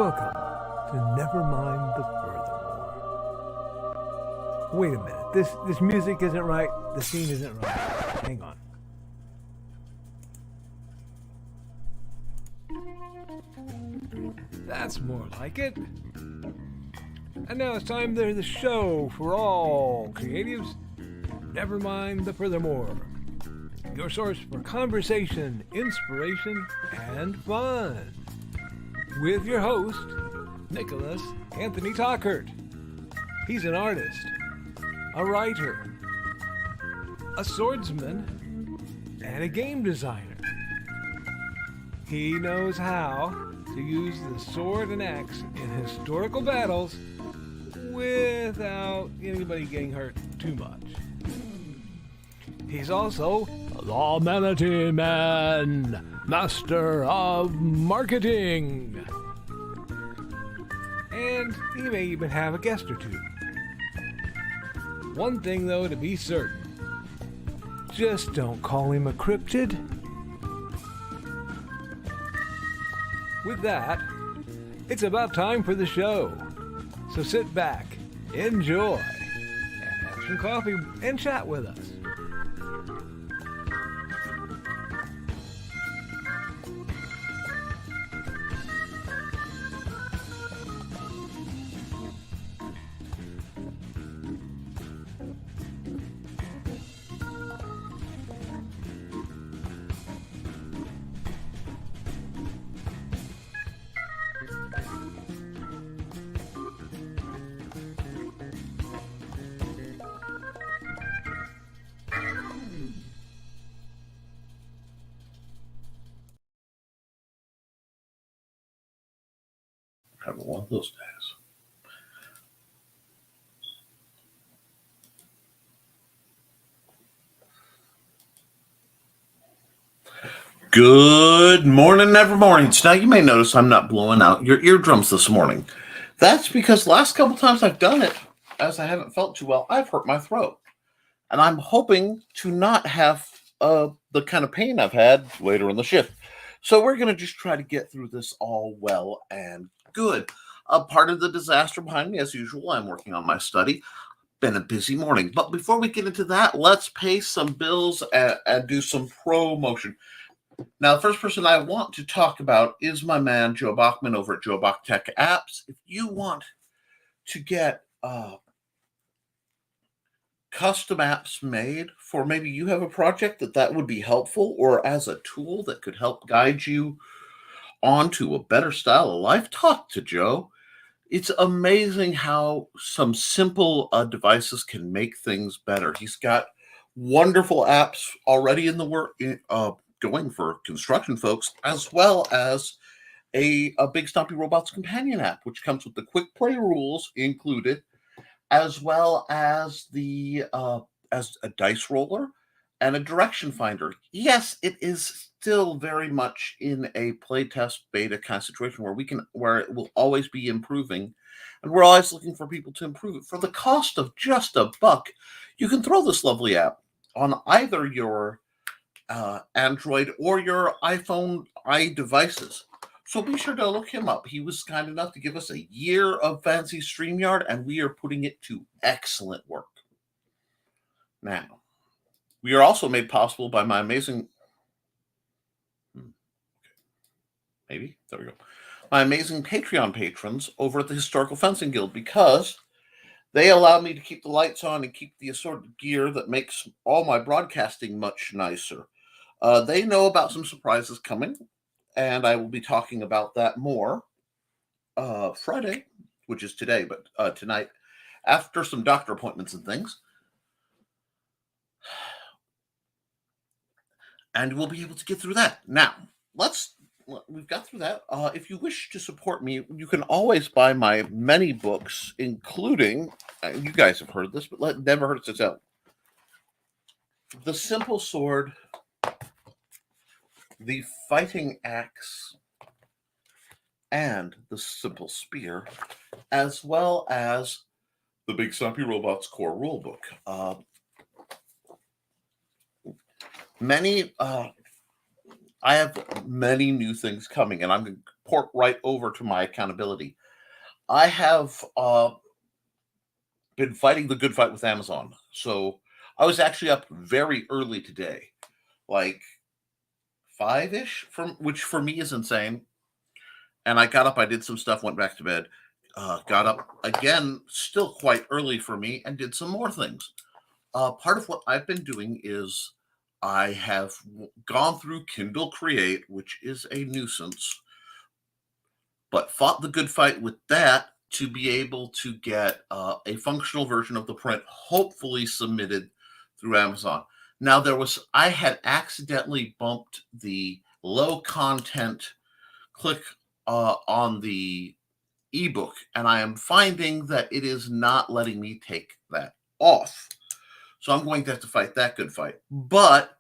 Welcome to Nevermind the Furthermore. Wait a minute, this music isn't right, the scene isn't right. Hang on. That's more like it. And now it's time for the show for all creatives. Nevermind the Furthermore. Your source for conversation, inspiration, and fun. With your host, Nicholas Anthony Tockert. He's an artist, a writer, a swordsman, and a game designer. He knows how to use the sword and axe in historical battles without anybody getting hurt too much. He's also the Manatee Man, master of marketing. And he may even have a guest or two. One thing, though, to be certain. Just don't call him a cryptid. With that, it's about time for the show. So sit back, enjoy, and have some coffee and chat with us. Having one of those days. Good morning, Never Mornings. Now, you may notice I'm not blowing out your eardrums this morning. That's because last couple times I've done it, as I haven't felt too well, I've hurt my throat. And I'm hoping to not have the kind of pain I've had later in the shift. So we're going to just try to get through this all well and good. A part of the disaster behind me, as usual, I'm working on my study. Been a busy morning. But before we get into that, let's pay some bills and do some promotion. Now, the first person I want to talk about is my man, Joe Bachman, over at Joe Bach Tech Apps. If you want to get custom apps made for maybe you have a project that would be helpful, or as a tool that could help guide you onto a better style of life, talk to Joe. It's amazing how some simple devices can make things better. He's got wonderful apps already in the work, going for construction folks, as well as a Big Stompy Robots companion app, which comes with the quick play rules included, as well as as a dice roller and a direction finder. Yes, it is still very much in a playtest beta kind of situation where it will always be improving, and we're always looking for people to improve it. For the cost of just $1, you can throw this lovely app on either your Android or your iPhone devices. So be sure to look him up. He was kind enough to give us a year of fancy StreamYard, and we are putting it to excellent work. Now, we are also made possible by my amazing... Maybe? There we go. My amazing Patreon patrons over at the Historical Fencing Guild, because they allow me to keep the lights on and keep the assorted gear that makes all my broadcasting much nicer. They know about some surprises coming, and I will be talking about that more Friday, which is today, but tonight, after some doctor appointments and things. And we'll be able to get through that. Now, we've got through that. If you wish to support me, you can always buy my many books, including, you guys have heard this, but it never hurts to tell. The Simple Sword, the Fighting Axe, and the Simple Spear, as well as the Big Stompy Robots Core Rulebook. I have many new things coming, and I'm port right over to my accountability. I have been fighting the good fight with Amazon. So I was actually up very early today, like 5-ish, from which for me is insane. And I got up, I did some stuff, went back to bed, got up again, still quite early for me, and did some more things. Part of what I've been doing is I have gone through Kindle Create, which is a nuisance, but fought the good fight with that to be able to get a functional version of the print, hopefully submitted through Amazon. Now, I had accidentally bumped the low content click on the ebook, and I am finding that it is not letting me take that off. So I'm going to have to fight that good fight. But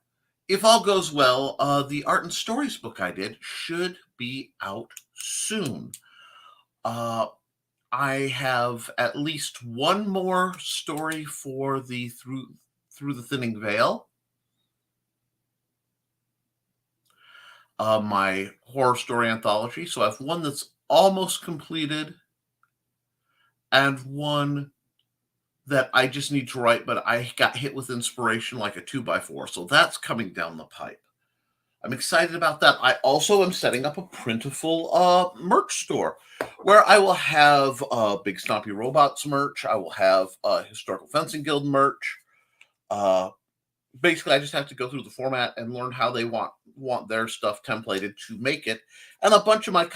if all goes well, the art and stories book I did should be out soon. I have at least one more story for the Through the Thinning Veil, my horror story anthology. So I have one that's almost completed and one that I just need to write, but I got hit with inspiration like a 2x4. So that's coming down the pipe. I'm excited about that. I also am setting up a printable merch store where I will have Big Stompy Robots merch. I will have Historical Fencing Guild merch. Basically, I just have to go through the format and learn how they want their stuff templated to make it. And a bunch of my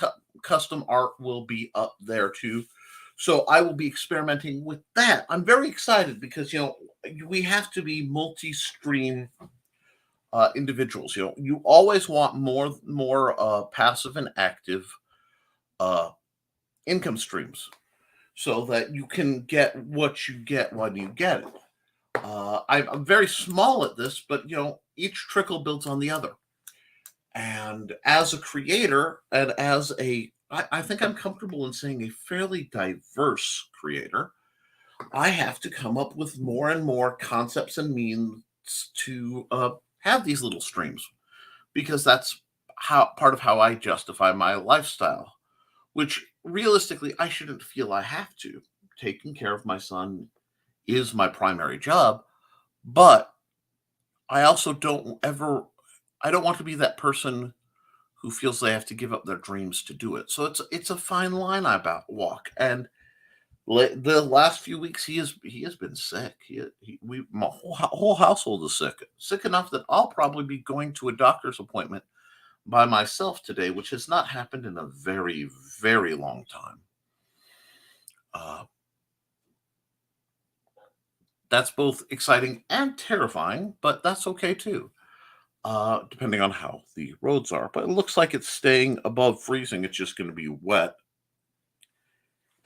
custom art will be up there too. So I will be experimenting with that. I'm very excited because, we have to be multi-stream individuals. You always want more passive and active income streams so that you can get what you get when you get it. I'm very small at this, but each trickle builds on the other. And as a creator, and I think I'm comfortable in saying a fairly diverse creator, I have to come up with more and more concepts and means to have these little streams, because that's part of how I justify my lifestyle, which realistically I shouldn't feel I have to. Taking care of my son is my primary job, but I also don't want to be that person who feels they have to give up their dreams to do it. So it's a fine line I walk. And the last few weeks he has been sick. My whole household is sick enough that I'll probably be going to a doctor's appointment by myself today, which has not happened in a very, very long time. That's both exciting and terrifying, but that's okay too, depending on how the roads are. But it looks like it's staying above freezing. It's just going to be wet.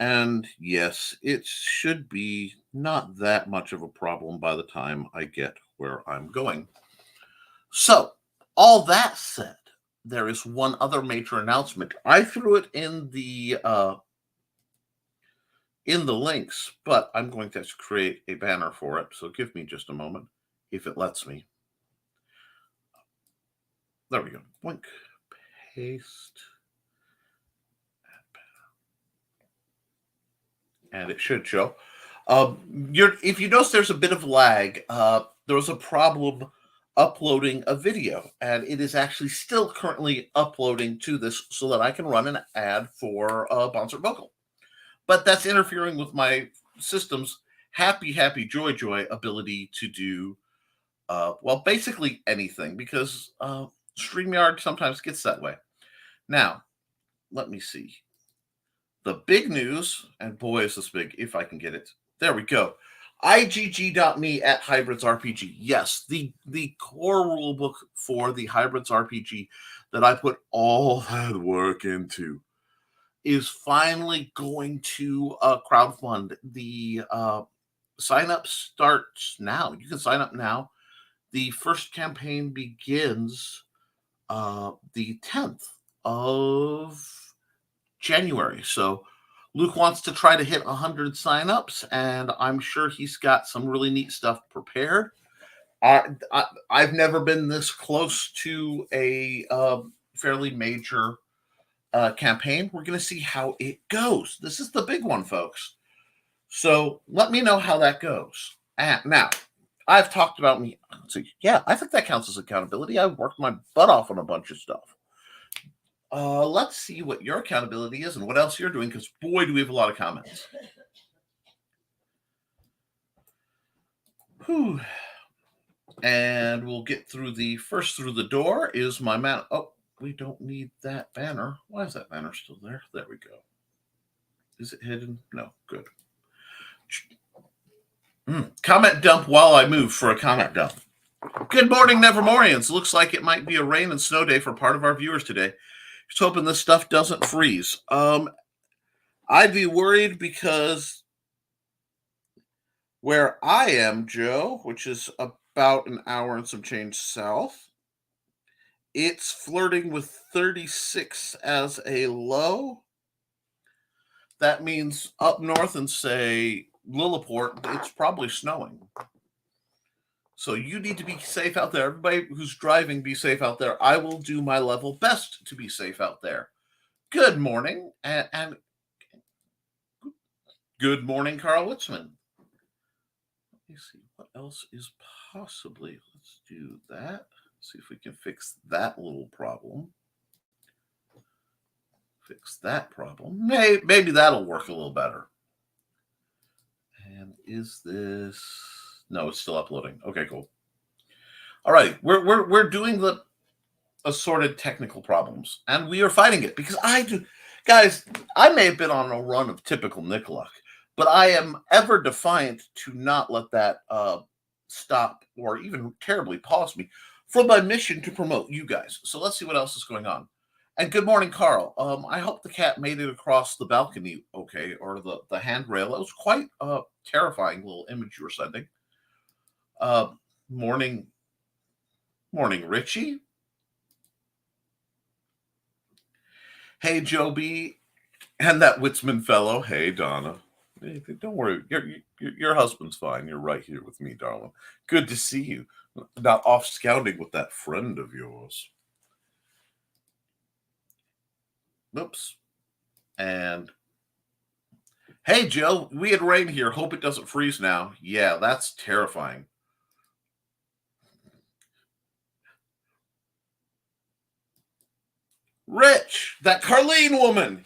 And yes, it should be not that much of a problem by the time I get where I'm going. So, all that said, there is one other major announcement. I threw it in the links, but I'm going to create a banner for it. So give me just a moment, if it lets me. There we go. Boink. Paste. And it should show. If you notice there's a bit of lag, there was a problem uploading a video, and it is actually still currently uploading to this so that I can run an ad for Bouncer Vocal. But that's interfering with my system's happy, joy ability to do, basically anything, because StreamYard sometimes gets that way. Now, let me see. The big news, and boy, is this big, if I can get it. There we go. IGG.me at Hybrids RPG. Yes, the core rulebook for the Hybrids RPG that I put all that work into is finally going to crowdfund. The sign-up starts now. You can sign up now. The first campaign begins the 10th of January. So Luke wants to try to hit 100 signups, and I'm sure he's got some really neat stuff prepared. I've never been this close to a fairly major campaign. We're going to see how it goes. This is the big one, folks. So let me know how that goes. And now, I've talked about me. So yeah, I think that counts as accountability. I've worked my butt off on a bunch of stuff. Let's see what your accountability is and what else you're doing, because boy, do we have a lot of comments. Whew. And we'll get through first through the door is my man. Oh, we don't need that banner. Why is that banner still there? There we go. Is it hidden? No, good. Comment dump while I move for a comment dump. Good morning, Nevermorians. Looks like it might be a rain and snow day for part of our viewers today. Just hoping this stuff doesn't freeze. I'd be worried because where I am, Joe, which is about an hour and some change south, it's flirting with 36 as a low. That means up north in, say, Lilliport, it's probably snowing. So you need to be safe out there. Everybody who's driving, be safe out there. I will do my level best to be safe out there. Good morning, and good morning, Carl Witzman. Let me see what else is possibly. Let's do that. See if we can fix that little problem. Fix that problem. Maybe that'll work a little better. And is this? No, it's still uploading. Okay, cool. All right, we're doing the assorted technical problems, and we are fighting it because guys. I may have been on a run of typical Nick-luck, but I am ever defiant to not let that stop or even terribly pause me from my mission to promote you guys. So let's see what else is going on. And good morning, Carl. I hope the cat made it across the balcony okay, or the handrail. It was quite a terrifying little image you were sending. Morning, Richie. Hey, Joe B. And that Witzman fellow. Hey, Donna. Hey, don't worry. Your husband's fine. You're right here with me, darling. Good to see you. Not off scouting with that friend of yours. Oops. And hey, Joe, we had rain here. Hope it doesn't freeze now. Yeah, that's terrifying. Rich, that Carlene woman.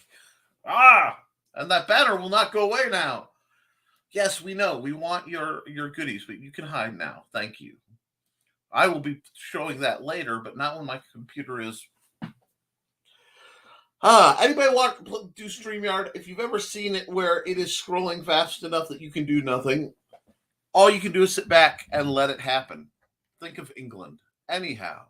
And that banner will not go away now. Yes, we know. We want your goodies, but you can hide now. Thank you. I will be showing that later, but not when my computer is. Anybody want to do StreamYard? If you've ever seen it where it is scrolling fast enough that you can do nothing, all you can do is sit back and let it happen. Think of England. Anyhow,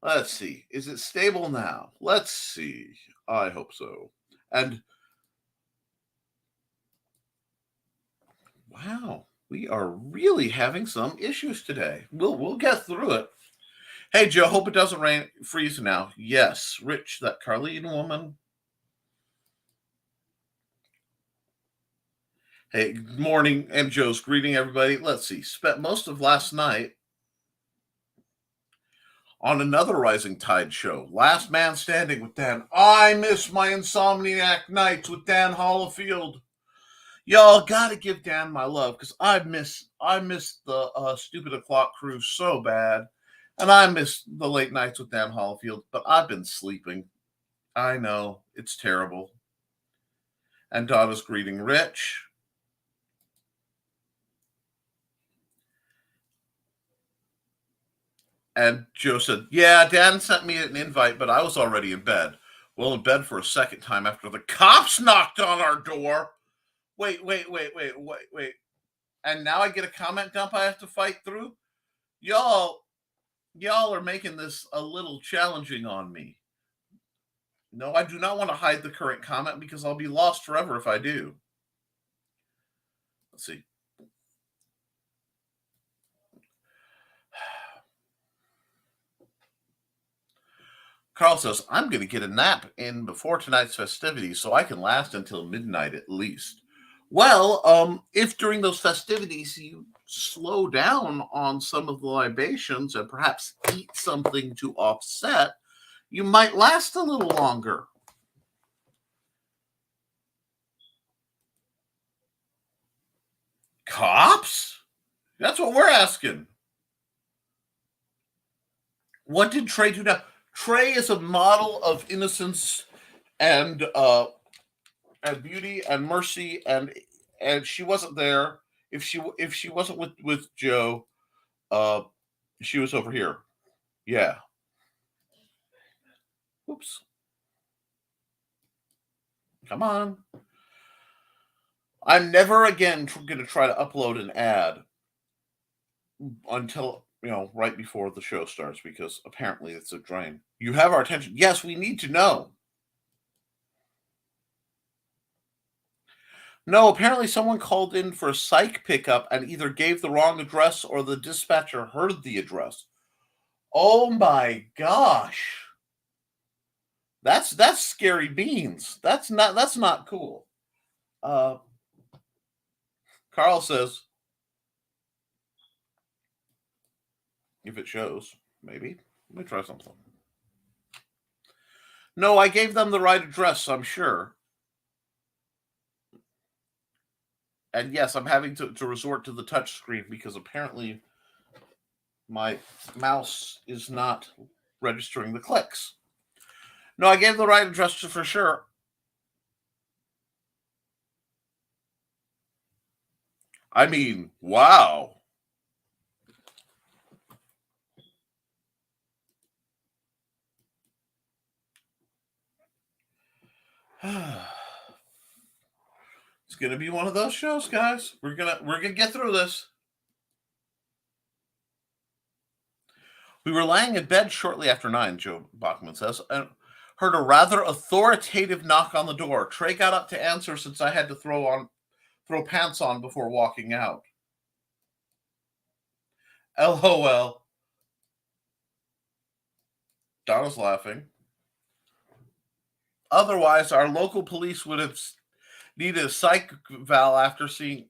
let's see. Is it stable now? Let's see. I hope so. And wow, we are really having some issues today. We'll get through it. Hey, Joe, hope it doesn't freeze now. Yes, Rich, that Carlene woman. Hey, good morning, and Joe's greeting everybody. Let's see. Spent most of last night on another Rising Tide show. Last Man Standing with Dan. I miss my insomniac nights with Dan Hollifield. Y'all gotta give Dan my love because I miss the Stupid O'Clock crew so bad. And I miss the late nights with Dan Hollifield, but I've been sleeping. I know, it's terrible. And Donna's greeting Rich. And Joe said, yeah, Dan sent me an invite, but I was already in bed. Well, in bed for a second time after the cops knocked on our door. Wait. And now I get a comment dump I have to fight through? Y'all are making this a little challenging on me. No, I do not want to hide the current comment because I'll be lost forever if I do. Let's see. Carl says, I'm going to get a nap in before tonight's festivities so I can last until midnight at least. Well, if during those festivities you slow down on some of the libations and perhaps eat something to offset, you might last a little longer. Cops? That's what we're asking. What did Trey do now? Trey is a model of innocence and beauty and mercy, and she wasn't there. If she wasn't with Joe, she was over here. Yeah. Oops. Come on. I'm never again going to try to upload an ad until, right before the show starts, because apparently it's a drain. You have our attention. Yes, we need to know. No, apparently someone called in for a psych pickup and either gave the wrong address or the dispatcher heard the address. Oh my gosh. That's scary beans. That's not cool. Carl says, if it shows, maybe. Let me try something. No, I gave them the right address, I'm sure. And yes, I'm having to resort to the touch screen because apparently my mouse is not registering the clicks. No, I gave the right address for sure. I mean, wow. It's gonna be one of those shows, guys. We're gonna get through this. We were lying in bed shortly after 9, Joe Bachman says, and heard a rather authoritative knock on the door. Trey got up to answer since I had to throw pants on before walking out. LOL. Donna's laughing. Otherwise, our local police would have needed a psych val after seeing.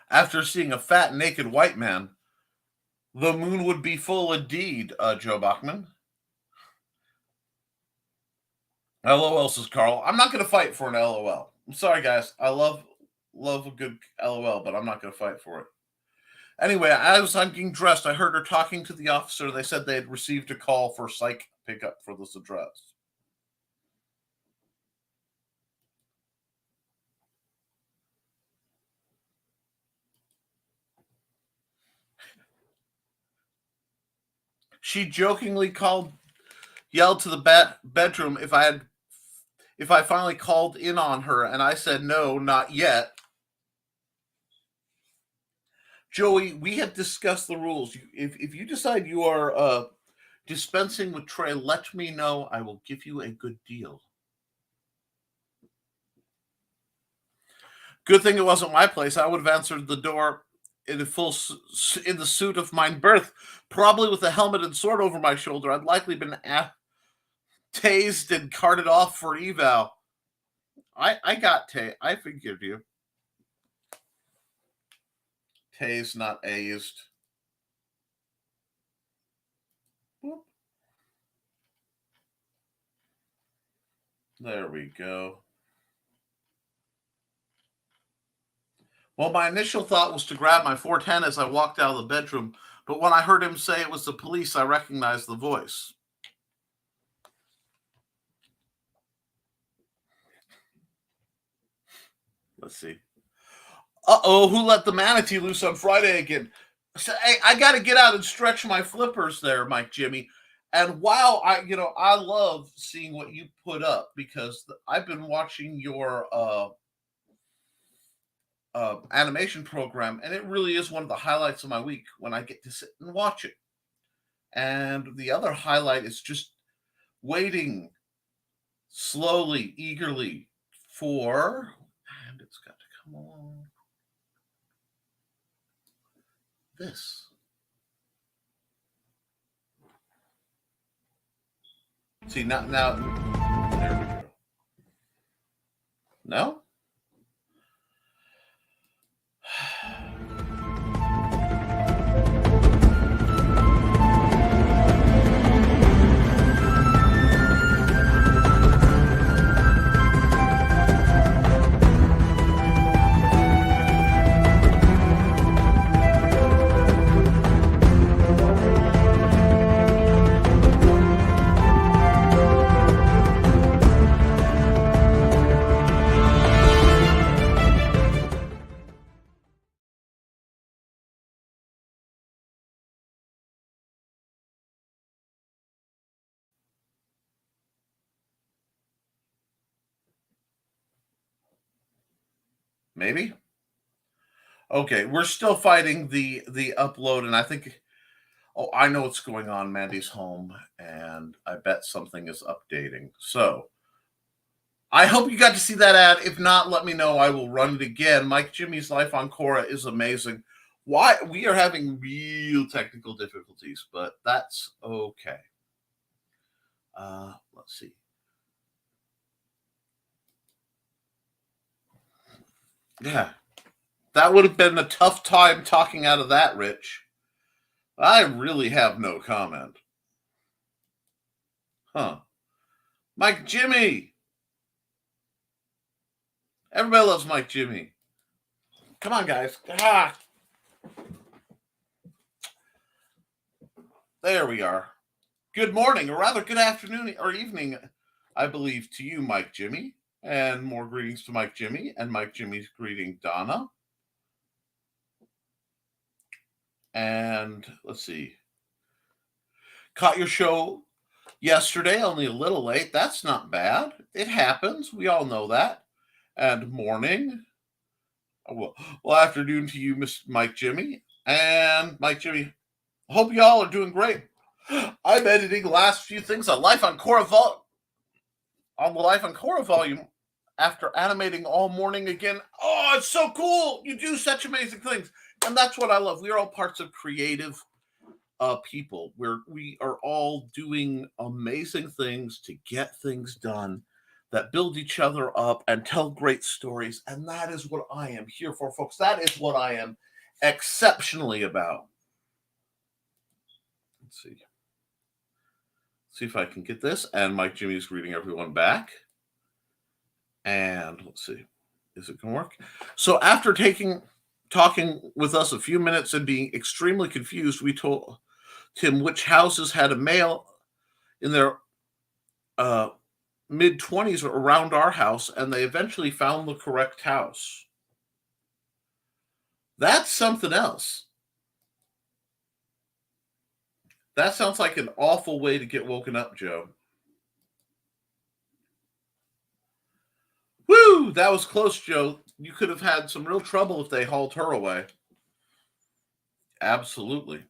After seeing a fat, naked white man, the moon would be full indeed, Joe Bachman. LOL, says Carl. I'm not going to fight for an LOL. I'm sorry, guys. I love a good LOL, but I'm not going to fight for it. Anyway, as I'm getting dressed, I heard her talking to the officer. They said they had received a call for psych pickup for this address. She jokingly yelled to the bedroom if I finally called in on her, and I said no, not yet. Joey, we have discussed the rules. If you decide you are dispensing with Trey, let me know. I will give you a good deal. Good thing it wasn't my place. I would have answered the door in the suit of mine birth, probably with a helmet and sword over my shoulder. I'd likely been tased and carted off for eval. I got tased. I figured you. Tased, not azed. Boop. There we go. Well, my initial thought was to grab my 410 as I walked out of the bedroom, but when I heard him say it was the police, I recognized the voice. Let's see. Uh-oh, who let the manatee loose on Friday again? So, hey, I got to get out and stretch my flippers there, Mike Jimmy. And wow, I love seeing what you put up because I've been watching your animation program, and it really is one of the highlights of my week when I get to sit and watch it. And the other highlight is just waiting slowly, eagerly for, and it's got to come on, this. See, now, there we go. No? Maybe? Okay, we're still fighting the upload, and I think I know what's going on. Mandy's home, and I bet something is updating. So I hope you got to see that ad. If not, let me know. I will run it again. Mike Jimmy's life on Quora is amazing. Why we are having real technical difficulties, but that's okay. Let's see. Yeah, that would have been a tough time talking out of that, Rich. I really have no comment. Huh. Mike Jimmy. Everybody loves Mike Jimmy. Come on, guys. Ah. There we are. Good morning, or rather good afternoon or evening, I believe, to you, Mike Jimmy. And more greetings to Mike Jimmy. And Mike Jimmy's greeting Donna. And let's see. Caught your show yesterday, only a little late. That's not bad. It happens. We all know that. And morning. Well, afternoon to you, Mr. Mike Jimmy. And Mike Jimmy, hope y'all are doing great. I'm editing the last few things on Life on Quora on the Life on Quora volume after animating all morning again. Oh, it's so cool. You do such amazing things. And that's what I love. We are all parts of creative people where we are all doing amazing things to get things done that build each other up and tell great stories. And that is what I am here for, folks. That is what I am exceptionally about. Let's see. See if I can get this. And Mike Jimmy is greeting everyone back. And let's see. Is it going to work? So after talking with us a few minutes and being extremely confused, we told Tim which houses had a male in their mid-20s around our house, and they eventually found the correct house. That's something else. That sounds like an awful way to get woken up, Joe. Woo! That was close, Joe. You could have had some real trouble if they hauled her away. Absolutely.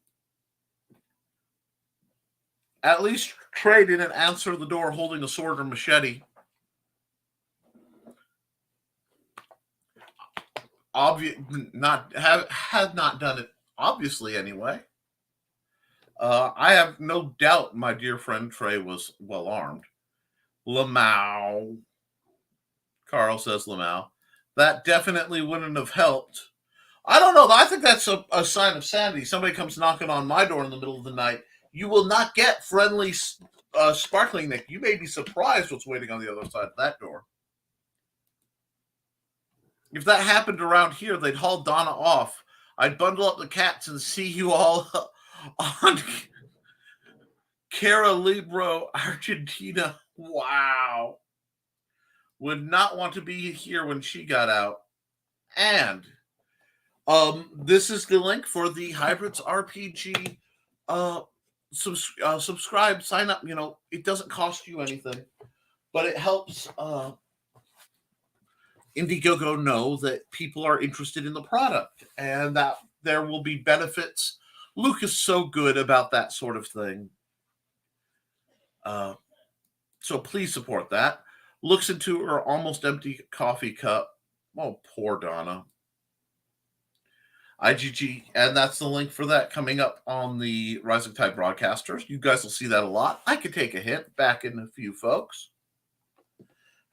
At least Trey didn't answer the door holding a sword or machete. Had not done it, obviously, anyway. I have no doubt my dear friend Trey was well armed. Lamau. Carl says Lamau. That definitely wouldn't have helped. I don't know. I think that's a sign of sanity. Somebody comes knocking on my door in the middle of the night. You will not get friendly, sparkling Nick. You may be surprised what's waiting on the other side of that door. If that happened around here, they'd haul Donna off. I'd bundle up the cats and see you all on Cara Libro, Argentina. Wow. Would not want to be here when she got out. And this is the link for the Hybrids RPG. Subscribe, sign up. It doesn't cost you anything, but it helps Indiegogo know that people are interested in the product and that there will be benefits. Luke is so good about that sort of thing. So please support that. Looks into her almost empty coffee cup. Oh, poor Donna. IGG, and that's the link for that coming up on the Rising Tide broadcasters. You guys will see that a lot. I could take a hint back in a few folks.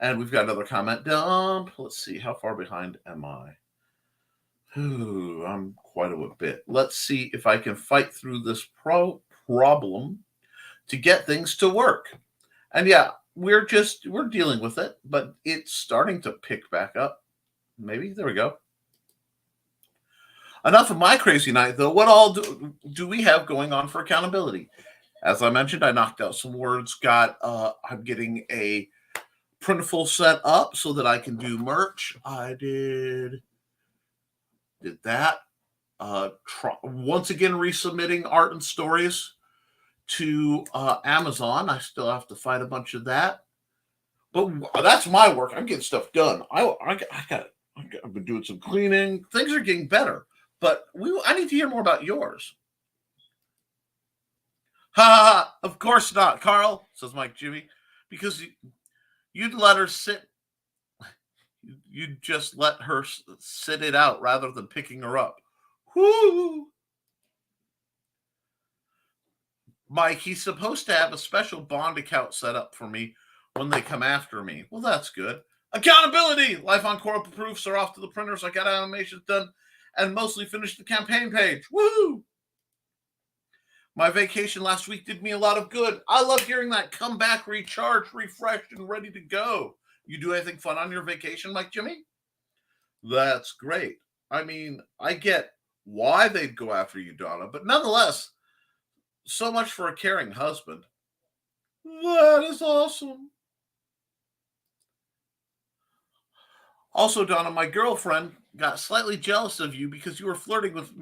And we've got another comment dump. Let's see, how far behind am I? Ooh, I'm quite a bit. Let's see if I can fight through this problem to get things to work. And yeah, we're dealing with it, but it's starting to pick back up. Maybe there we go. Enough of my crazy night, though. What all do we have going on for accountability? As I mentioned, I knocked out some words. I'm getting a printful set up so that I can do merch. I did that. Once again, resubmitting art and stories to Amazon. I still have to fight a bunch of that, but that's my work. I'm getting stuff done. I've been doing some cleaning. Things are getting better, but I need to hear more about yours. Ha! Of course not, Carl, says Mike Jimmy, because you'd let her sit. You'd just let her sit it out rather than picking her up. Whoo! Mike, he's supposed to have a special bond account set up for me when they come after me. Well, that's good. Accountability! Life on Koepp proofs are off to the printers. I got animations done and mostly finished the campaign page. Woo! My vacation last week did me a lot of good. I love hearing that. Come back, recharged, refreshed, and ready to go. You do anything fun on your vacation, Mike Jimmy? That's great. I mean, I get why they'd go after you, Donna, but nonetheless, so much for a caring husband. That is awesome. Also, Donna, my girlfriend got slightly jealous of you because you were flirting with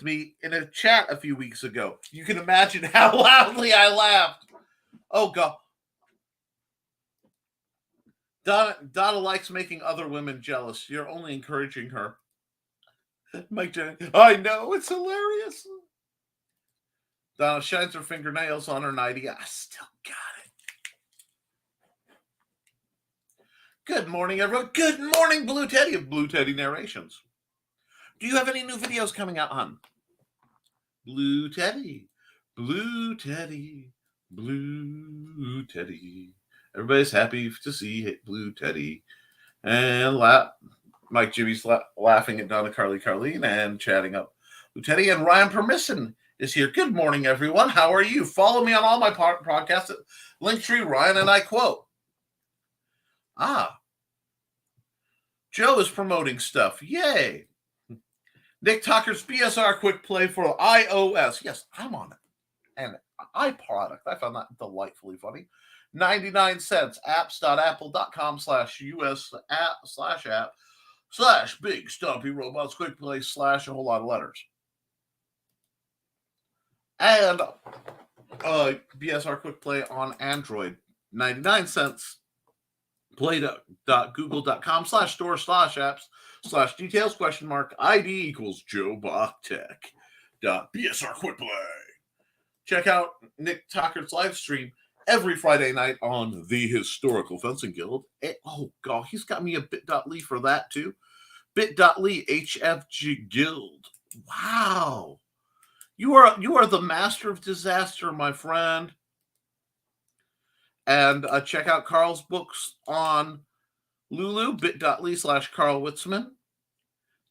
me in a chat a few weeks ago. You can imagine how loudly I laughed. Oh, God. Donna likes making other women jealous. You're only encouraging her. Mike Jenny, I know, it's hilarious. Donna shines her fingernails on her nightie. I still got it. Good morning, everyone. Good morning, Blue Teddy of Blue Teddy Narrations. Do you have any new videos coming out, hon? Blue Teddy, Blue Teddy, Blue Teddy. Everybody's happy to see Blue Teddy. And Mike Jimmy's laughing at Donna Carlene and chatting up Blue Teddy. And Ryan Permission is here. Good morning, everyone. How are you? Follow me on all my podcasts at Linktree, Ryan, and I quote. Joe is promoting stuff. Yay. Nick Tockert's BSR Quick Play for iOS. Yes, I'm on it. And iProduct. I found that delightfully funny. 99 cents. apps.apple.com/US/app/big stumpy robots quick play / a whole lot of letters. And BSR Quick Play on Android. 99 cents. play.google.com/store/apps/details ? ID = Joe Bach Tech.BSR Quick Play. Check out Nick Tockert's live stream every Friday night on the Historical Fencing Guild. Oh, God, he's got me a bit.ly for that, too. bit.ly HFG Guild. Wow. You are the master of disaster, my friend. And check out Carl's books on Lulu, bit.ly/Carl Witzman.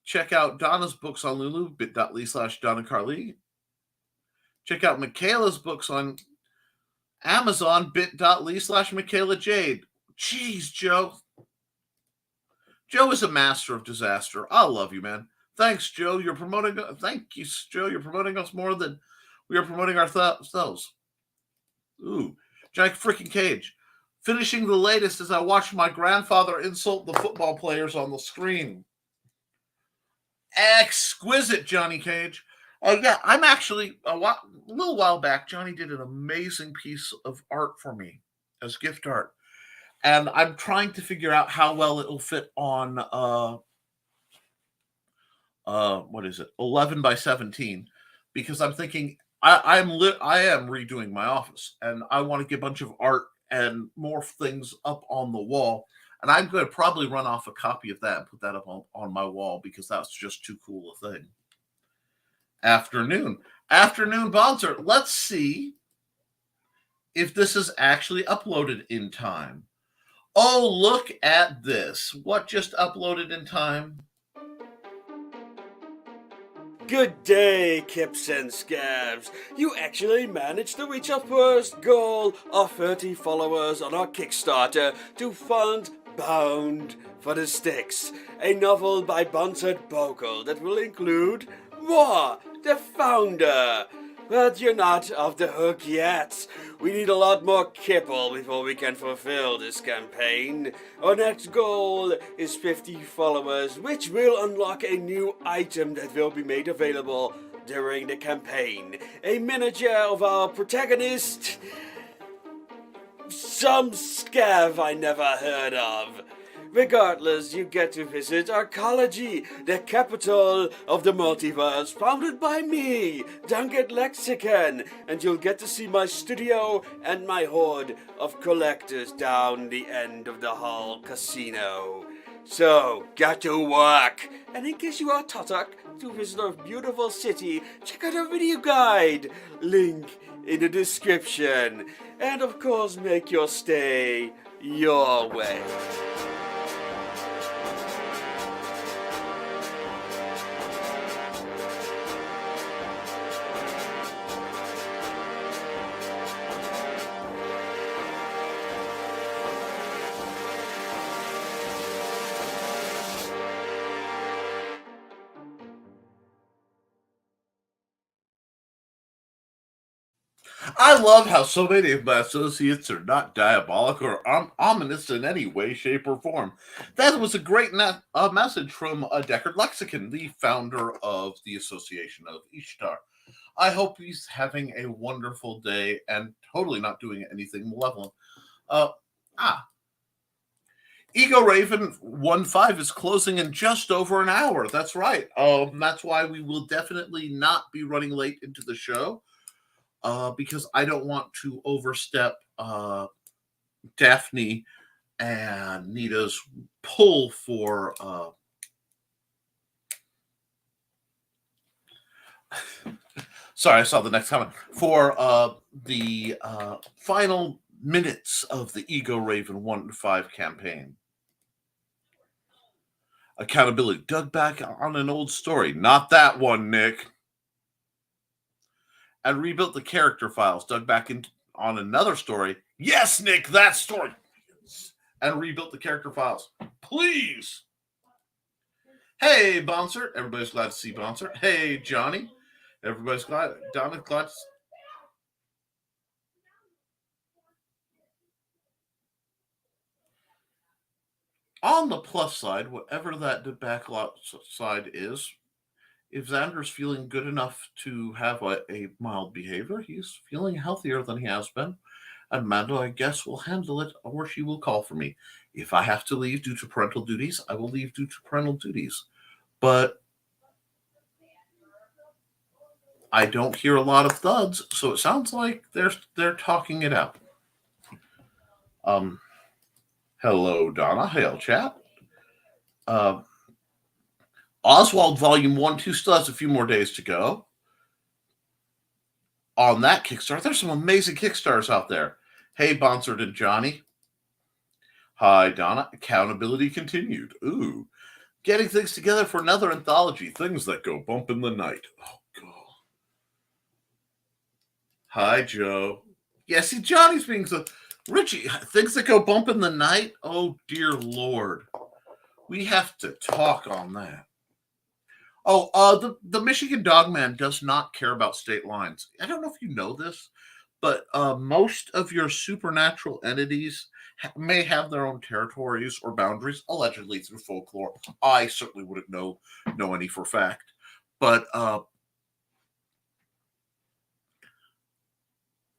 Check out Donna's books on Lulu, bit.ly/Donna Carly. Check out Michaela's books on Amazon, bit.ly/Michaela Jade. Jeez, Joe. Joe is a master of disaster. I love you, man. Thanks, Joe. Thank you, Joe. You're promoting us more than we are promoting ourselves. Ooh. Jack freaking Cage. Finishing the latest as I watched my grandfather insult the football players on the screen. Exquisite, Johnny Cage. Yeah, I'm actually, a little while back, Johnny did an amazing piece of art for me as gift art. And I'm trying to figure out how well it'll fit on, 11 by 17. Because I'm thinking, I am redoing my office, and I want to get a bunch of art and more things up on the wall. And I'm going to probably run off a copy of that and put that up on my wall because that's just too cool a thing. Afternoon Bonzer. Let's see if this is actually uploaded in time. Oh, look at this. What just uploaded in time? Good day, Kips and Scabs. You actually managed to reach our first goal of 30 followers on our Kickstarter to fund Bound for the Sticks, a novel by Sponsored Bogle that will include Moi, the founder. But you're not off the hook yet. We need a lot more kibble before we can fulfill this campaign. Our next goal is 50 followers, which will unlock a new item that will be made available during the campaign. A miniature of our protagonist, some scav I never heard of. Regardless, you get to visit Arcology, the capital of the multiverse, founded by me, Tockert Lexicon, and you'll get to see my studio and my horde of collectors down the end of the hall casino. So, get to work! And in case you are Tockert to visit our beautiful city, check out our video guide, link in the description, and of course make your stay your way. I love how so many of my associates are not diabolic or ominous in any way, shape, or form. That was a great message from Tockert Lexicon, the founder of the Association of Ishtar. I hope he's having a wonderful day and totally not doing anything malevolent. Ego Raven 1.5 is closing in just over an hour. That's right. That's why we will definitely not be running late into the show. Because I don't want to overstep Daphne and Nita's pull for sorry, I saw the next comment. For the final minutes of the Ego Raven 1.5 campaign. Accountability. Dug back on an old story. Not that one, Nick. And rebuilt the character files, dug back on another story. Yes, Nick, that story. And rebuilt the character files. Please. Hey, Bonser. Everybody's glad to see Bonser. Hey, Johnny. Everybody's glad. Donna's glad to see. On the plus side, whatever that backlot side is, if Xander's feeling good enough to have a mild behavior, he's feeling healthier than he has been. And Mando, I guess, will handle it, or she will call for me. If I have to leave due to parental duties, I will leave due to parental duties. But I don't hear a lot of thuds, so it sounds like they're talking it out. Hello, Donna. Hail, chat. Oswald Volume 1-2 still has a few more days to go. On that Kickstarter, there's some amazing Kickstarters out there. Hey, Bonsard and Johnny. Hi, Donna. Accountability continued. Ooh. Getting things together for another anthology. Things that go bump in the night. Oh, God. Hi, Joe. Yeah, see, Johnny's being so... Richie, things that go bump in the night? Oh, dear Lord. We have to talk on that. Oh, the Michigan Dogman does not care about state lines. I don't know if you know this, but most of your supernatural entities may have their own territories or boundaries, allegedly through folklore. I certainly wouldn't know any for fact, but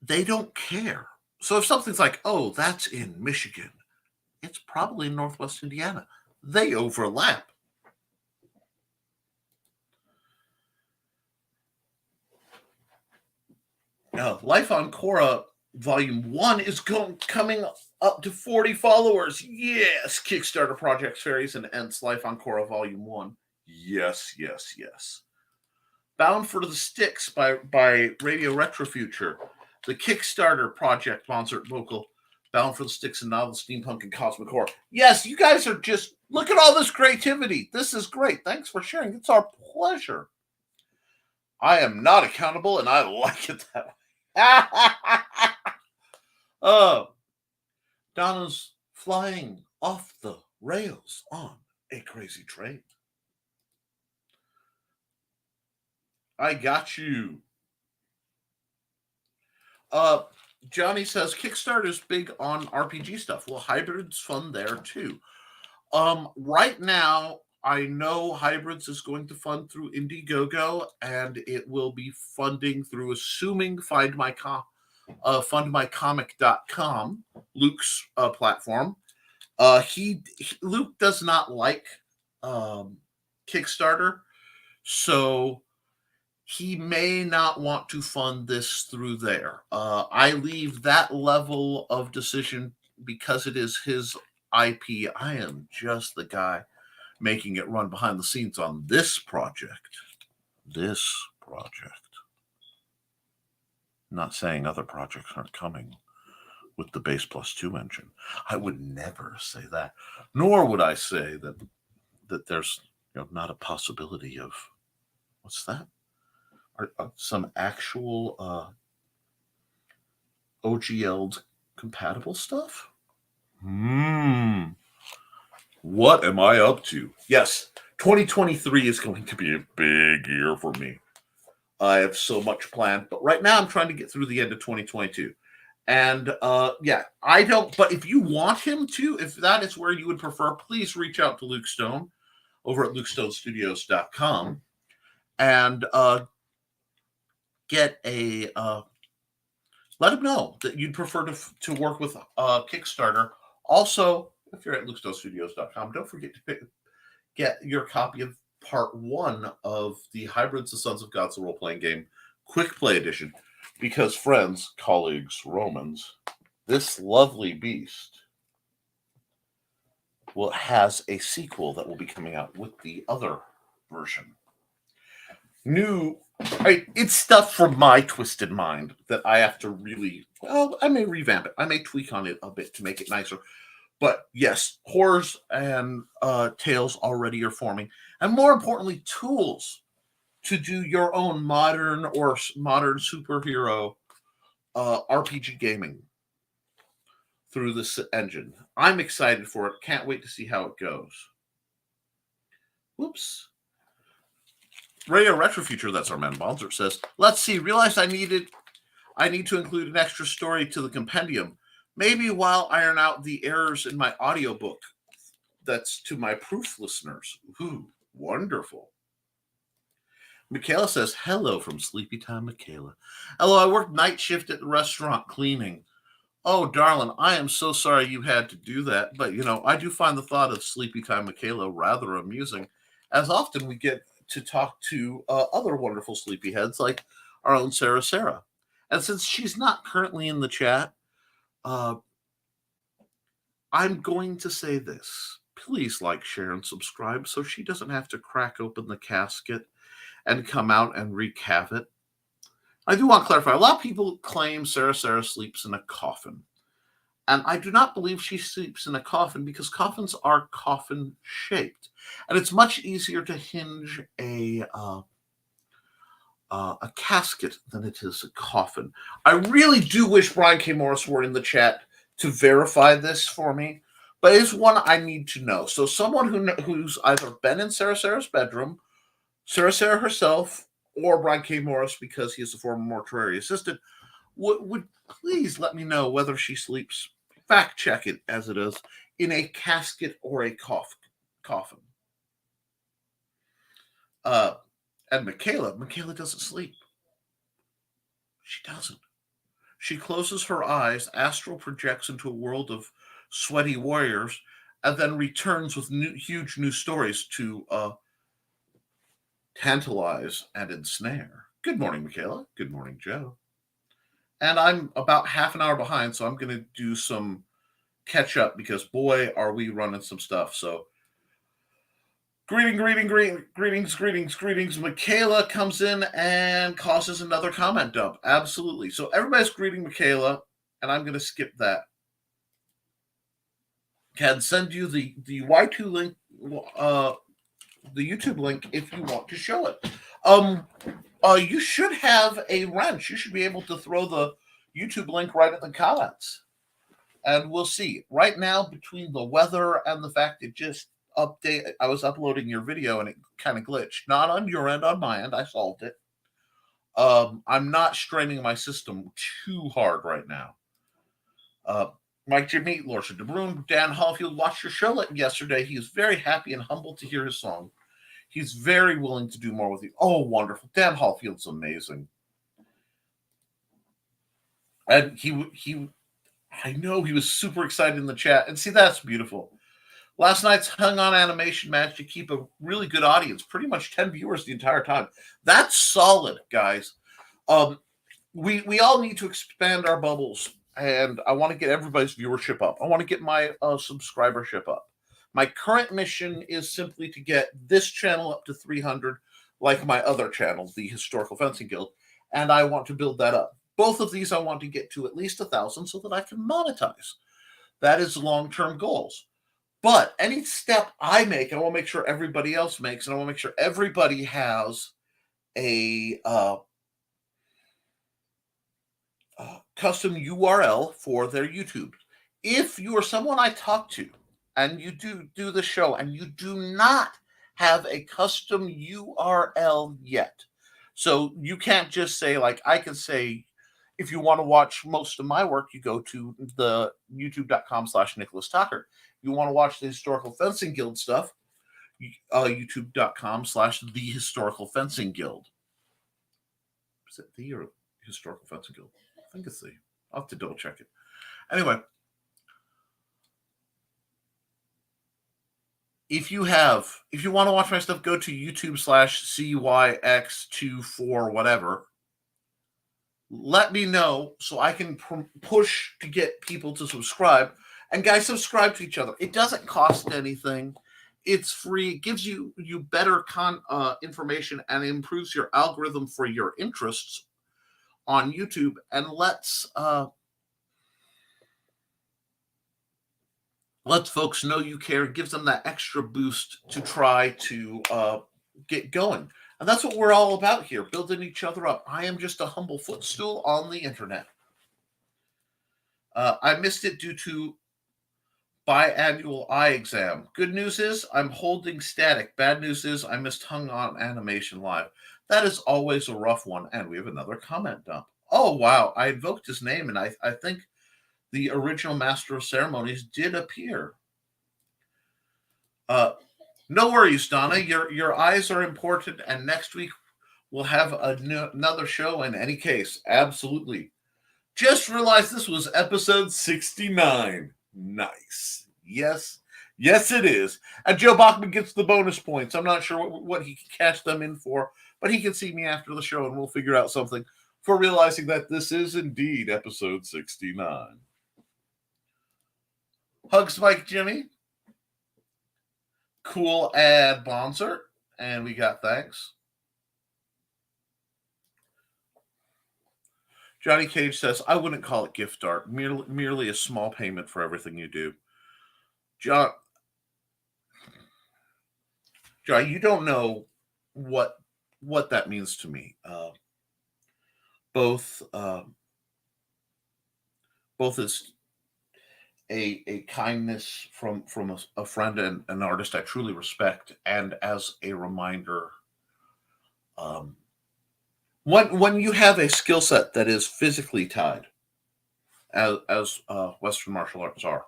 they don't care. So if something's like, oh, that's in Michigan, it's probably in Northwest Indiana. They overlap. Life on Korra Volume 1 is coming up to 40 followers. Yes, Kickstarter Projects Fairies and Ents Life on Korra Volume 1. Yes, yes, yes. Bound for the Sticks by Radio Retrofuture. The Kickstarter project sponsored vocal Bound for the Sticks and Novel, Steampunk, and Cosmic Horror. Yes, you guys are just, look at all this creativity. This is great. Thanks for sharing. It's our pleasure. I am not accountable, and I like it that way. Donna's flying off the rails on a crazy train. I got you. Johnny says Kickstarter is big on RPG stuff. Well, Hybrid's fun there too. Right now, I know Hybrids is going to fund through Indiegogo, and it will be funding through, assuming fundmycomic.com, Luke's platform. Luke does not like Kickstarter, so he may not want to fund this through there. I leave that level of decision because it is his IP. I am just the guy making it run behind the scenes on this project. Not saying other projects aren't coming with the Base Plus 2 engine. I would never say that. Nor would I say that there's not a possibility of, what's that? Some actual OGL compatible stuff? What am I up to? Yes, 2023 is going to be a big year for me. I have so much planned, but right now I'm trying to get through the end of 2022. And I don't, but if you want him to, if that is where you would prefer, please reach out to Luke Stone over at lukestonestudios.com and get a, let him know that you'd prefer to work with Kickstarter. Also, if you're at lukestonestudios.com, don't forget to get your copy of part 1 of the Hybrids, the Sons of Gods, the role-playing game, Quick Play Edition. Because, friends, colleagues, Romans, this lovely beast has a sequel that will be coming out with the other version. It's stuff from my twisted mind that I have to really, I may revamp it. I may tweak on it a bit to make it nicer. But yes, horrors and tales already are forming. And more importantly, tools to do your own modern superhero RPG gaming through this engine. I'm excited for it. Can't wait to see how it goes. Whoops. Radio Retrofuture, that's our man Bonzer, says, let's see, realized I need to include an extra story to the compendium. Maybe while iron out the errors in my audiobook. That's to my proof listeners. Ooh, wonderful. Michaela says, hello from Sleepy Time, Michaela. Hello, I worked night shift at the restaurant cleaning. Oh, darling, I am so sorry you had to do that. But, I do find the thought of Sleepy Time, Michaela rather amusing, as often we get to talk to other wonderful sleepyheads like our own Sarah. And since she's not currently in the chat, I'm going to say this. Please like, share, and subscribe so she doesn't have to crack open the casket and come out and wreak havoc. I do want to clarify. A lot of people claim Sarah sleeps in a coffin. And I do not believe she sleeps in a coffin because coffins are coffin-shaped. And it's much easier to hinge a casket than it is a coffin. I really do wish Brian K. Morris were in the chat to verify this for me, but it's one I need to know. So someone who's either been in Sarah's bedroom, Sarah herself, or Brian K. Morris, because he is a former mortuary assistant, would please let me know whether she sleeps, fact check it as it is, in a casket or a coffin. And Michaela doesn't sleep. She doesn't. She closes her eyes, astral projects into a world of sweaty warriors, and then returns with huge new stories to tantalize and ensnare. Good morning, Michaela. Good morning, Joe. And I'm about half an hour behind, so I'm going to do some catch up because, boy, are we running some stuff. So, greetings. Michaela comes in and causes another comment dump. Absolutely. So everybody's greeting Michaela, and I'm going to skip that. can send you the Y2 link, the YouTube link, if you want to show it. You should have a wrench. You should be able to throw the YouTube link right in the comments, and we'll see. Right now, between the weather and the fact it just I was uploading your video and it kind of glitched. Not on your end, on my end. I solved it. I'm not straining my system too hard right now. Mike Jimmy, Lorsa DeBrune, Dan Hallfield watched your show yesterday. He is very happy and humbled to hear his song. He's very willing to do more with you. Oh, wonderful. Dan Hallfield's amazing. And I know he was super excited in the chat. And see, that's beautiful. Last night's Hung On Animation managed to keep a really good audience, pretty much 10 viewers the entire time. That's solid, guys. We all need to expand our bubbles, and I want to get everybody's viewership up. I want to get my subscribership up. My current mission is simply to get this channel up to 300, like my other channel, the Historical Fencing Guild, and I want to build that up. Both of these I want to get to at least 1,000 so that I can monetize. That is long-term goals. But any step I make, I want to make sure everybody else makes, and I want to make sure everybody has a custom URL for their YouTube. If you are someone I talk to and you do the show and you do not have a custom URL yet, so you can't just say, like I can say, if you want to watch most of my work, you go to the youtube.com/Nicholas Tockert. You want to watch the Historical Fencing Guild stuff, youtube.com/The Historical Fencing Guild. Is it the or Historical Fencing Guild? I think it's the. I'll have to double check it. Anyway, if you want to watch my stuff, go to youtube.com/CYX24 whatever. Let me know so I can push to get people to subscribe. And guys, subscribe to each other. It doesn't cost anything. It's free. It gives you better information and improves your algorithm for your interests on YouTube. And let's folks know you care. It gives them that extra boost to try to get going. And that's what we're all about here, building each other up. I am just a humble footstool on the internet. I missed it due to biannual eye exam. Good news is I'm holding static. Bad news is I missed Hung On Animation Live. That is always a rough one. And we have another comment dump. Oh, wow. I invoked his name, and I think the original Master of Ceremonies did appear. No worries, Donna. Your eyes are important, and next week we'll have another show in any case. Absolutely. Just realized this was episode 69. Nice. Yes, it is. And Joe Bachman gets the bonus points. I'm not sure what he can cash them in for, but he can see me after the show, and we'll figure out something for realizing that this is indeed episode 69. Hugs, Mike Jimmy. Cool ad Bonser. And we got thanks. Johnny Cage says, I wouldn't call it gift art, merely a small payment for everything you do. John, you don't know what that means to me. Both as a kindness from a friend and an artist I truly respect, and as a reminder, when you have a skill set that is physically tied, as Western martial arts are,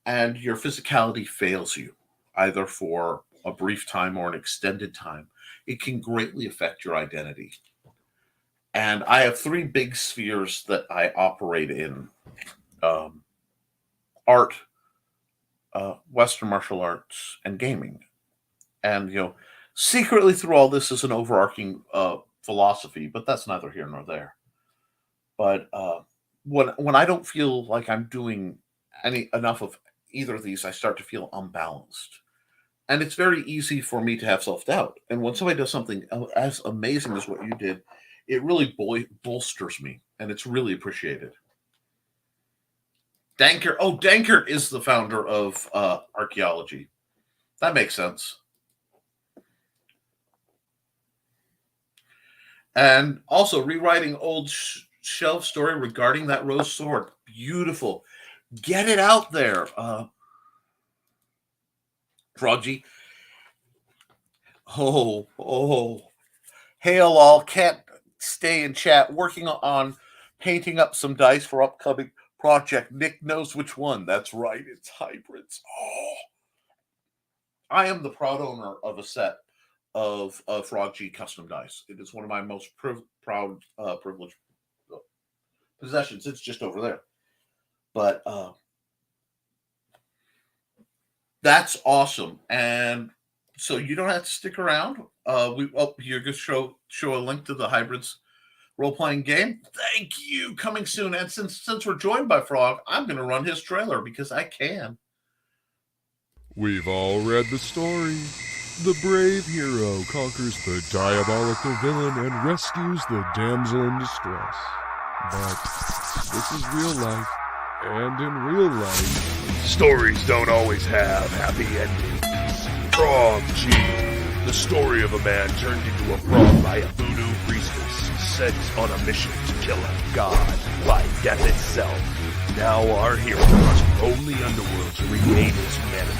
and your physicality fails you, either for a brief time or an extended time, it can greatly affect your identity. And I have three big spheres that I operate in. Art, Western martial arts, and gaming. And, secretly through all this is an overarching philosophy, but that's neither here nor there. But when I don't feel like I'm doing enough of either of these, I start to feel unbalanced. And it's very easy for me to have self-doubt. And when somebody does something as amazing as what you did, it really bolsters me, and it's really appreciated. Dankert. Oh, Dankert is the founder of archaeology. That makes sense. And also rewriting old shelf story regarding that rose sword. Beautiful. Get it out there. Froggy. Oh. Hail all. Can't stay in chat. Working on painting up some dice for upcoming project. Nick knows which one. That's right. It's hybrids. Oh. I am the proud owner of a set of Frog G custom dice. It is one of my most proud, privileged possessions. It's just over there. But that's awesome. And so you don't have to stick around. You're going to show a link to the Hybrids role-playing game. Thank you. Coming soon. And since we're joined by Frog, I'm going to run his trailer because I can. We've all read the story. The brave hero conquers the diabolical villain and rescues the damsel in distress. But this is real life, and in real life, stories don't always have happy endings. Frog G, the story of a man turned into a frog by a voodoo priestess sent on a mission to kill a god by death itself. Now our hero must roam the underworld to regain his humanity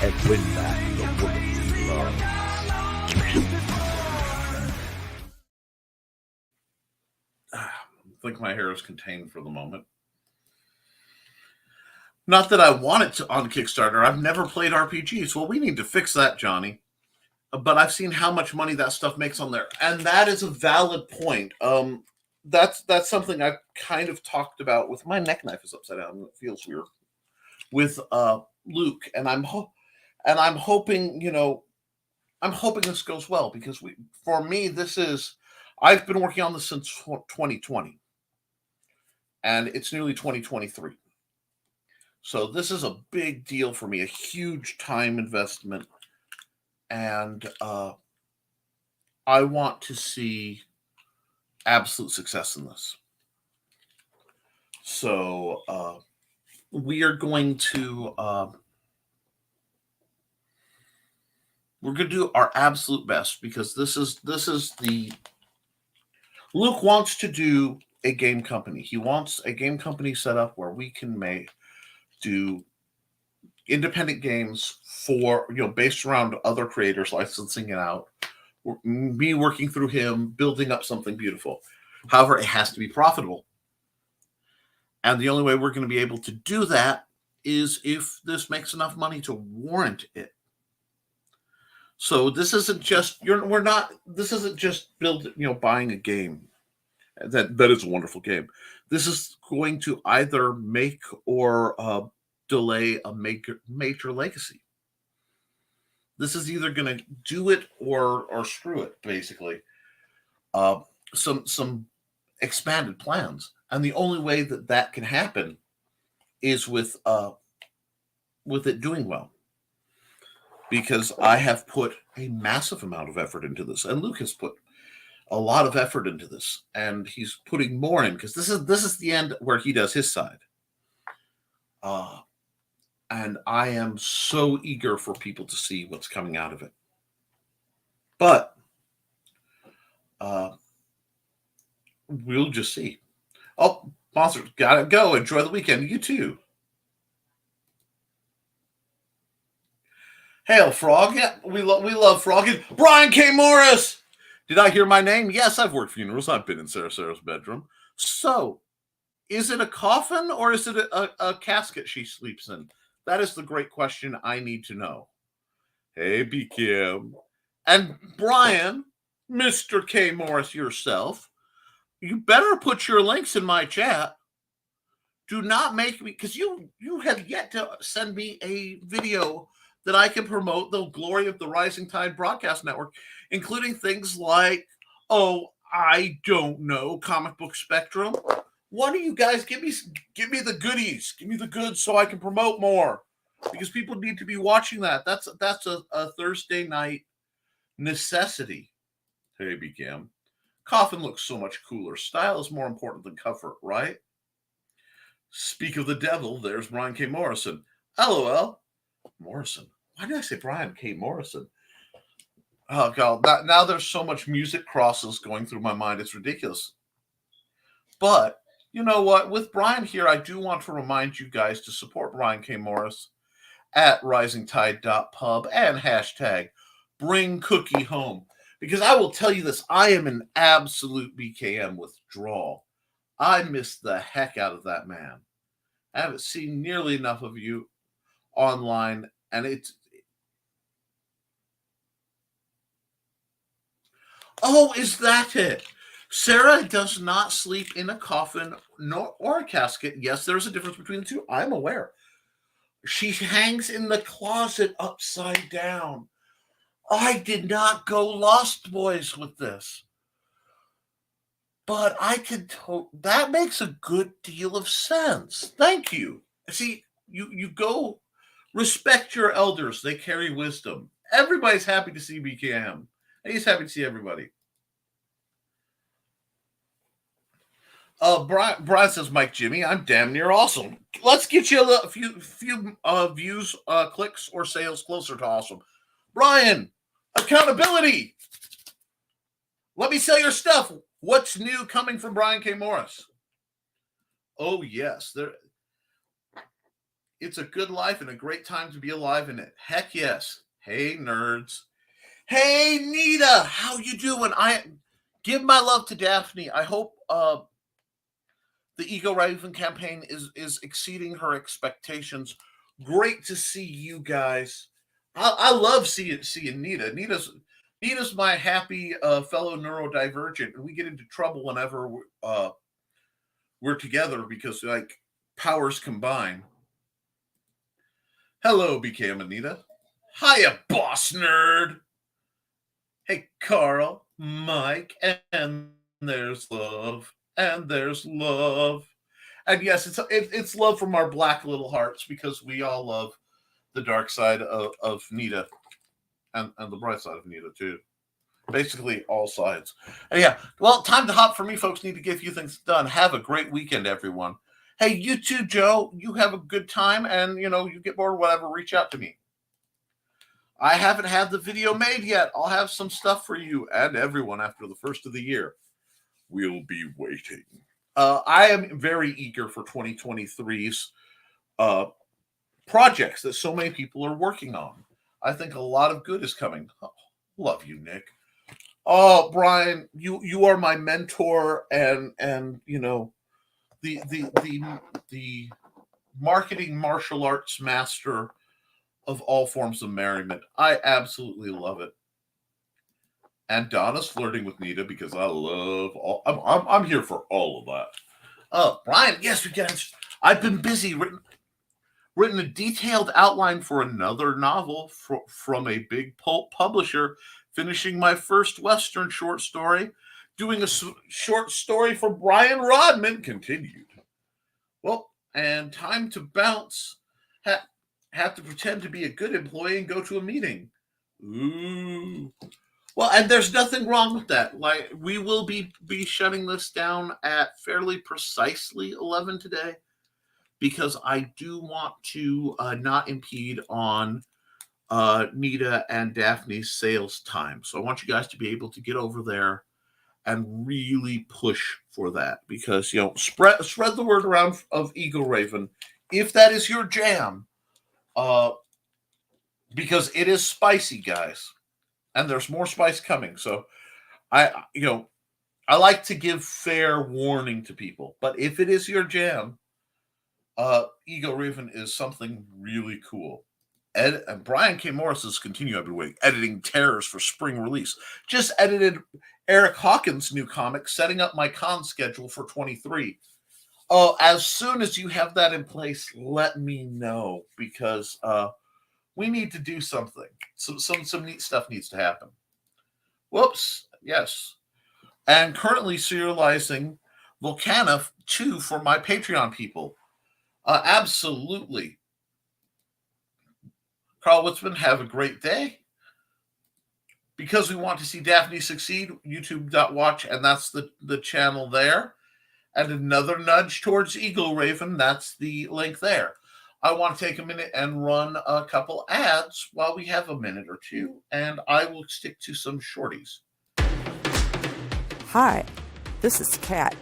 and win back the woman he loves. I think my hair is contained for the moment. Not that I want it to on Kickstarter. I've never played RPGs. Well, we need to fix that, Johnny. But I've seen how much money that stuff makes on there. And that is a valid point. That's something I've kind of talked about with my neck knife is upside down. It feels weird. With Luke. And I'm hoping, I'm hoping this goes well because for me, I've been working on this since 2020 and it's nearly 2023. So this is a big deal for me, a huge time investment. And I want to see absolute success in this. So we are going to we're going to do our absolute best because this is the Luke wants to do a game company. He wants a game company set up where we can do independent games for based around other creators licensing it out. Me working through him, building up something beautiful. However, it has to be profitable. And the only way we're going to be able to do that is if this makes enough money to warrant it. So this isn't just this isn't just buying a game. That is a wonderful game. This is going to either make or delay a major legacy. This is either going to do it or screw it, basically. Some expanded plans, and the only way that can happen is with it doing well. Because I have put a massive amount of effort into this, and Luke has put a lot of effort into this, and he's putting more in because this is the end where he does his side. And I am so eager for people to see what's coming out of it. But we'll just see. Oh, Monster, gotta go. Enjoy the weekend. You too. Hail, Frog. Yeah, we love Frog. Brian K. Morris. Did I hear my name? Yes, I've worked funerals. I've been in Sarah's bedroom. So, is it a coffin or is it a casket she sleeps in? That is the great question I need to know. Hey, B. Kim. And Brian, Mr. K. Morris yourself, you better put your links in my chat. Do not make me, because you have yet to send me a video that I can promote the glory of the Rising Tide broadcast network, including things like, I don't know, Comic Book Spectrum. Why don't you guys give me the goodies? Give me the goods so I can promote more. Because people need to be watching that. That's a Thursday night necessity. Hey, BCam. Coffin looks so much cooler. Style is more important than comfort, right? Speak of the devil, there's Brian K. Morrison. LOL. Morrison. Why did I say Brian K. Morrison? Oh, God. Now there's so much music crosses going through my mind. It's ridiculous. But you know what? With Brian here, I do want to remind you guys to support Brian K. Morris at Risingtide.pub and hashtag bring cookie home. Because I will tell you this, I am an absolute BKM withdrawal. I miss the heck out of that man. I haven't seen nearly enough of you online, and it's... Oh, is that it? Sarah does not sleep in a coffin or a casket. Yes, there's a difference between the two. I'm aware. She hangs in the closet upside down. I did not go Lost Boys with this. But I could that makes a good deal of sense. Thank you. See, you go respect your elders. They carry wisdom. Everybody's happy to see BKM. He's happy to see everybody. Brian says, Mike Jimmy, I'm damn near awesome. Let's get you a few views, clicks, or sales closer to awesome. Brian, accountability. Let me sell your stuff. What's new coming from Brian K. Morris? Oh, yes. It's a good life and a great time to be alive in it. Heck yes. Hey, nerds. Hey, Nita. How you doing? I give my love to Daphne. I hope the Ego Raven campaign is exceeding her expectations. Great to see you guys. I love seeing Nita. Nita's my happy fellow neurodivergent, and we get into trouble whenever we're together because like powers combine. Hello, BK and Anita. Hiya, boss nerd. Hey, Carl, Mike, and there's love. And there's love. And yes, it's love from our black little hearts because we all love the dark side of Nita and the bright side of Nita too. Basically all sides. And yeah, well, time to hop for me, folks. Need to get a few things done. Have a great weekend, everyone. Hey, you too, Joe. You have a good time, and you get bored or whatever, reach out to me. I haven't had the video made yet. I'll have some stuff for you and everyone after the first of the year. We'll be waiting. I am very eager for 2023's projects that so many people are working on. I think a lot of good is coming. Oh, love you, Nick. Oh, Brian, you are my mentor and the marketing martial arts master of all forms of merriment. I absolutely love it. And Donna's flirting with Nita because I love all. I'm here for all of that. Brian, yes, we can. I've been busy written a detailed outline for another novel from a big pulp publisher. Finishing my first Western short story, doing a short story for Brian Rodman. Continued. Well, and time to bounce. Have to pretend to be a good employee and go to a meeting. Ooh. Well, and there's nothing wrong with that. Like, we will be shutting this down at fairly precisely 11 today because I do want to not impede on Nita and Daphne's sales time. So I want you guys to be able to get over there and really push for that because, spread the word around of Eagle Raven if that is your jam, because it is spicy, guys. And there's more spice coming. So I like to give fair warning to people. But if it is your jam, Ego Raven is something really cool. And Brian K. Morris's continue, I've been waiting, editing Terrors for spring release. Just edited Eric Hawkins' new comic, setting up my con schedule for 23. As soon as you have that in place, let me know because we need to do something. Some neat stuff needs to happen. Whoops. Yes. And currently serializing Volcana 2 for my Patreon people. Absolutely. Carl Witzman, have a great day. Because we want to see Daphne succeed, youtube.watch, and that's the channel there. And another nudge towards Eagle Raven. That's the link there. I want to take a minute and run a couple ads while we have a minute or two, and I will stick to some shorties. Hi, this is Kat.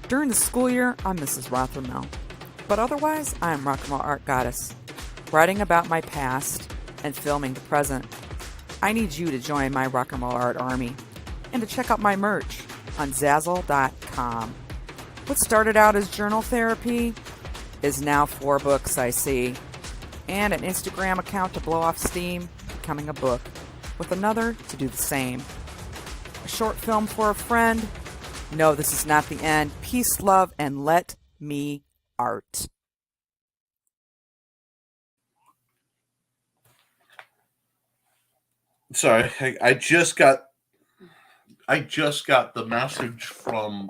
During the school year, I'm Mrs. Rothermel, but otherwise, I am Rock and Roll Art Goddess, writing about my past and filming the present. I need you to join my Rock and Roll Art army and to check out my merch on Zazzle.com. What started out as journal therapy is now 4 books, I see, and an Instagram account to blow off steam, becoming a book, with another to do the same. A short film for a friend. No, this is not the end. Peace, love, and let me art. Sorry, I just got the message from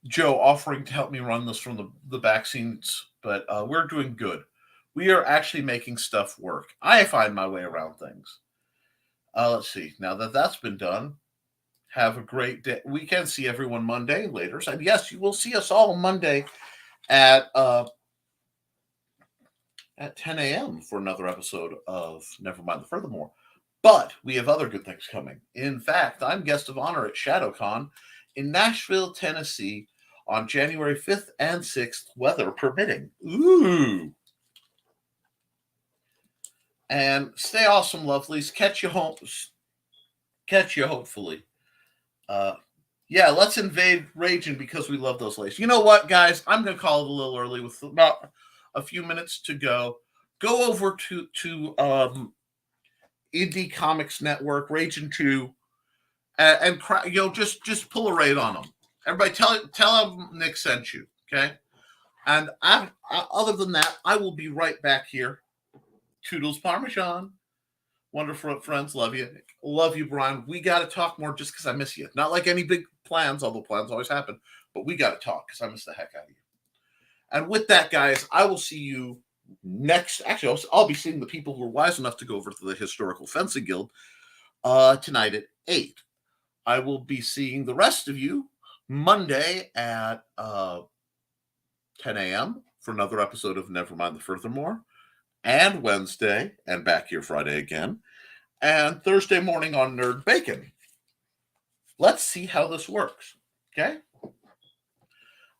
Joe offering to help me run this from the back scenes, but we're doing good. We are actually making stuff work. I find my way around things. Let's see. Now that that's been done, have a great day. We can see everyone Monday later. So yes, you will see us all Monday at 10 a.m. for another episode of Nevermind the Furthermore. But we have other good things coming. In fact, I'm guest of honor at ShadowCon in Nashville, Tennessee on January 5th and 6th, weather permitting. Ooh. And stay awesome, lovelies. Catch you hopefully. Yeah, let's invade Raging because we love those ladies. You know what, guys? I'm going to call it a little early with about a few minutes to go. Go over to Indie Comics Network, Raging 2, and just pull a raid on them. Everybody, tell them Nick sent you, okay? And other than that, I will be right back here. Toodles Parmesan. Wonderful friends. Love you. Love you, Brian. We got to talk more just because I miss you. Not like any big plans, although plans always happen. But we got to talk because I miss the heck out of you. And with that, guys, I will see you next. Actually, I'll be seeing the people who are wise enough to go over to the Historical Fencing Guild tonight at 8. I will be seeing the rest of you Monday at 10 a.m. for another episode of Nevermind the Furthermore. And Wednesday, and back here Friday again, and Thursday morning on Nerd Bacon. Let's see how this works, okay?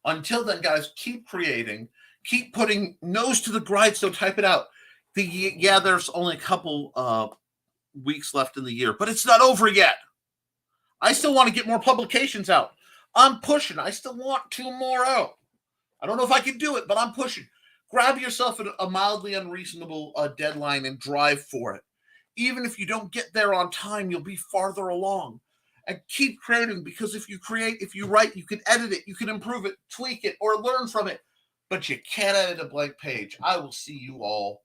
Until then, guys, keep creating, keep putting nose to the grindstone, type it out. There's only a couple weeks left in the year, but it's not over yet. I still want to get more publications out. I'm pushing. I still want 2 more out. I don't know if I can do it, but I'm pushing. Grab yourself a mildly unreasonable deadline and drive for it. Even if you don't get there on time, you'll be farther along. And keep creating, because if you write, you can edit it, you can improve it, tweak it, or learn from it. But you can't edit a blank page. I will see you all